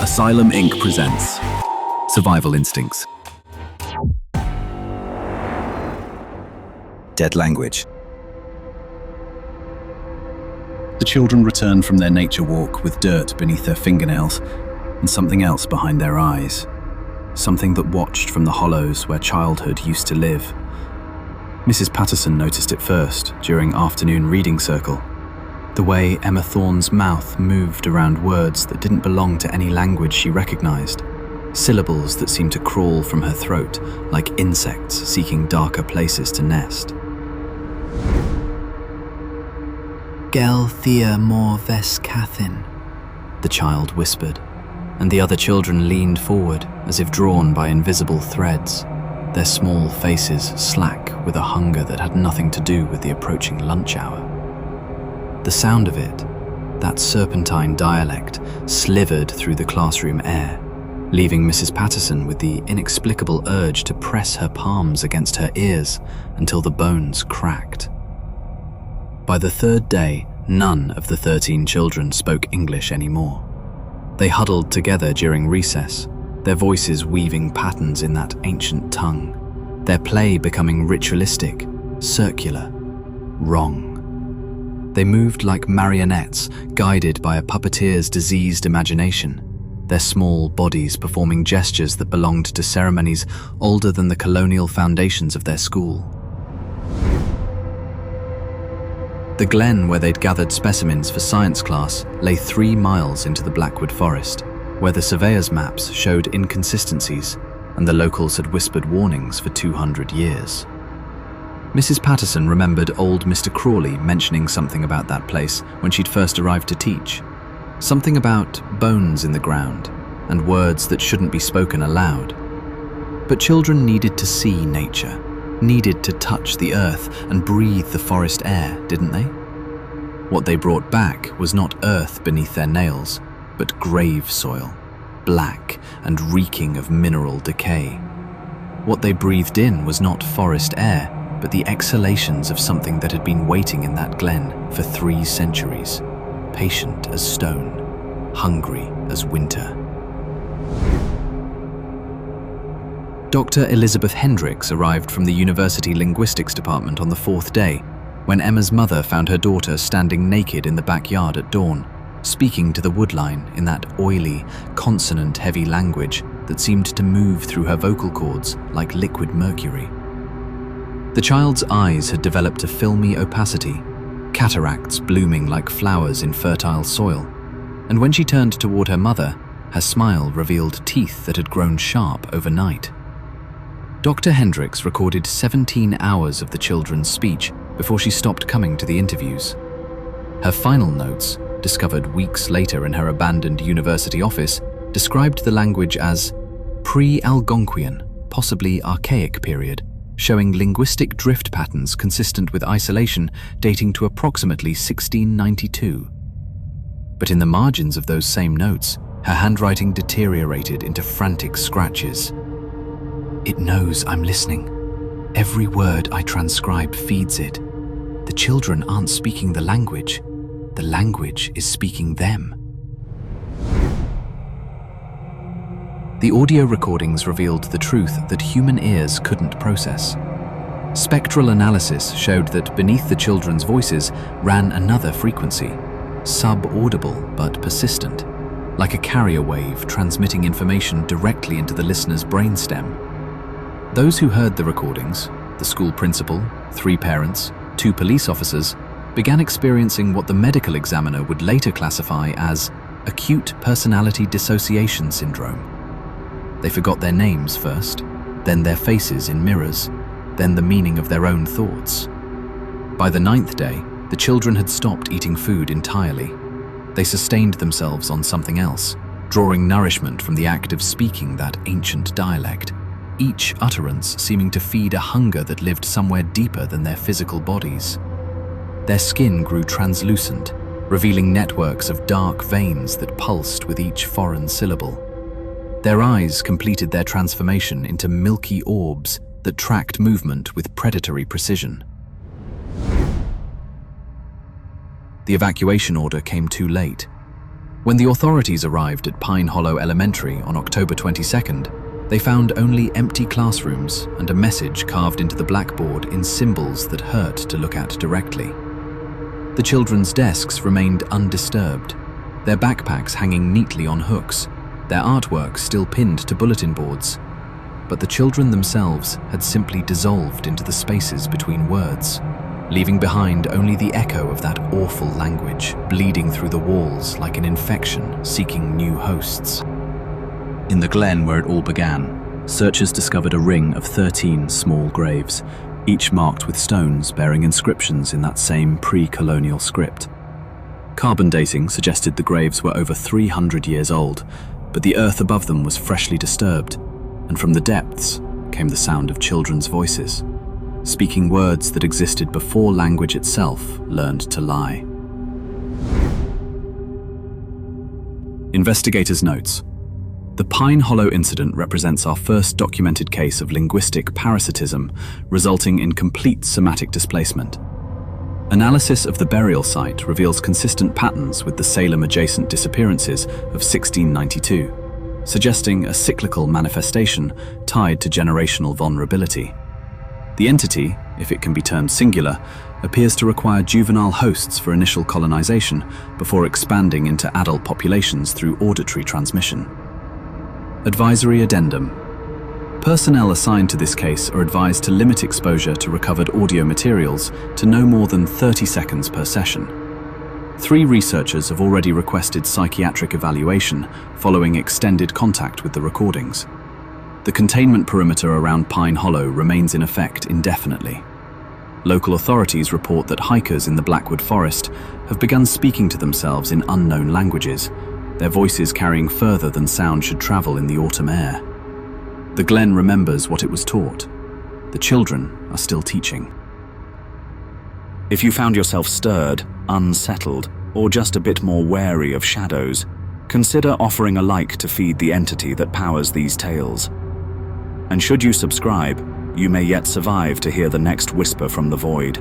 Asylum Inc. presents Survival Instincts. Dead language. The children return from their nature walk with dirt beneath their fingernails and something else behind their eyes. Something that watched from the hollows where childhood used to live. Mrs. Patterson noticed it first during afternoon reading circle. The way Emma Thorne's mouth moved around words that didn't belong to any language she recognized. Syllables that seemed to crawl from her throat like insects seeking darker places to nest. Gel Thea Mor Ves Cathin, the child whispered, and the other children leaned forward as if drawn by invisible threads, their small faces slack with a hunger that had nothing to do with the approaching lunch hour. The sound of it, that serpentine dialect, slivered through the classroom air, leaving Mrs. Patterson with the inexplicable urge to press her palms against her ears until the bones cracked. By the third day, none of the 13 children spoke English anymore. They huddled together during recess, their voices weaving patterns in that ancient tongue, their play becoming ritualistic, circular, wrong. They moved like marionettes, guided by a puppeteer's diseased imagination, their small bodies performing gestures that belonged to ceremonies older than the colonial foundations of their school. The glen where they'd gathered specimens for science class lay 3 miles into the Blackwood Forest, where the surveyor's maps showed inconsistencies and the locals had whispered warnings for 200 years. Mrs. Patterson remembered old Mr. Crawley mentioning something about that place when she'd first arrived to teach. Something about bones in the ground and words that shouldn't be spoken aloud. But children needed to see nature, needed to touch the earth and breathe the forest air, didn't they? What they brought back was not earth beneath their nails, but grave soil, black and reeking of mineral decay. What they breathed in was not forest air, but the exhalations of something that had been waiting in that glen for 3 centuries, patient as stone, hungry as winter. Dr. Elizabeth Hendricks arrived from the University Linguistics Department on the 4th day, when Emma's mother found her daughter standing naked in the backyard at dawn, speaking to the woodline in that oily, consonant-heavy language that seemed to move through her vocal cords like liquid mercury. The child's eyes had developed a filmy opacity, cataracts blooming like flowers in fertile soil, and when she turned toward her mother, her smile revealed teeth that had grown sharp overnight. Dr. Hendricks recorded 17 hours of the children's speech before she stopped coming to the interviews. Her final notes, discovered weeks later in her abandoned university office, described the language as pre-Algonquian, possibly archaic period, showing linguistic drift patterns consistent with isolation dating to approximately 1692. But in the margins of those same notes, her handwriting deteriorated into frantic scratches. It knows I'm listening. Every word I transcribe feeds it. The children aren't speaking the language is speaking them. The audio recordings revealed the truth that human ears couldn't process. Spectral analysis showed that beneath the children's voices ran another frequency, subaudible but persistent, like a carrier wave transmitting information directly into the listener's brainstem. Those who heard the recordings, the school principal, 3 parents, 2 police officers, began experiencing what the medical examiner would later classify as acute personality dissociation syndrome. They forgot their names first, then their faces in mirrors, then the meaning of their own thoughts. By the 9th day, the children had stopped eating food entirely. They sustained themselves on something else, drawing nourishment from the act of speaking that ancient dialect, each utterance seeming to feed a hunger that lived somewhere deeper than their physical bodies. Their skin grew translucent, revealing networks of dark veins that pulsed with each foreign syllable. Their eyes completed their transformation into milky orbs that tracked movement with predatory precision. The evacuation order came too late. When the authorities arrived at Pine Hollow Elementary on October 22nd, they found only empty classrooms and a message carved into the blackboard in symbols that hurt to look at directly. The children's desks remained undisturbed, their backpacks hanging neatly on hooks, their artwork still pinned to bulletin boards. But the children themselves had simply dissolved into the spaces between words, leaving behind only the echo of that awful language, bleeding through the walls like an infection seeking new hosts. In the glen where it all began, searchers discovered a ring of 13 small graves, each marked with stones bearing inscriptions in that same pre-colonial script. Carbon dating suggested the graves were over 300 years old, but the earth above them was freshly disturbed, and from the depths came the sound of children's voices, speaking words that existed before language itself learned to lie. Investigators' notes. The Pine Hollow incident represents our first documented case of linguistic parasitism resulting in complete somatic displacement. Analysis of the burial site reveals consistent patterns with the Salem-adjacent disappearances of 1692, suggesting a cyclical manifestation tied to generational vulnerability. The entity, if it can be termed singular, appears to require juvenile hosts for initial colonization before expanding into adult populations through auditory transmission. Advisory Addendum. Personnel assigned to this case are advised to limit exposure to recovered audio materials to no more than 30 seconds per session. 3 researchers have already requested psychiatric evaluation following extended contact with the recordings. The containment perimeter around Pine Hollow remains in effect indefinitely. Local authorities report that hikers in the Blackwood Forest have begun speaking to themselves in unknown languages, their voices carrying further than sound should travel in the autumn air. The glen remembers what it was taught. The children are still teaching. If you found yourself stirred, unsettled, or just a bit more wary of shadows, consider offering a like to feed the entity that powers these tales. And should you subscribe, you may yet survive to hear the next whisper from the void.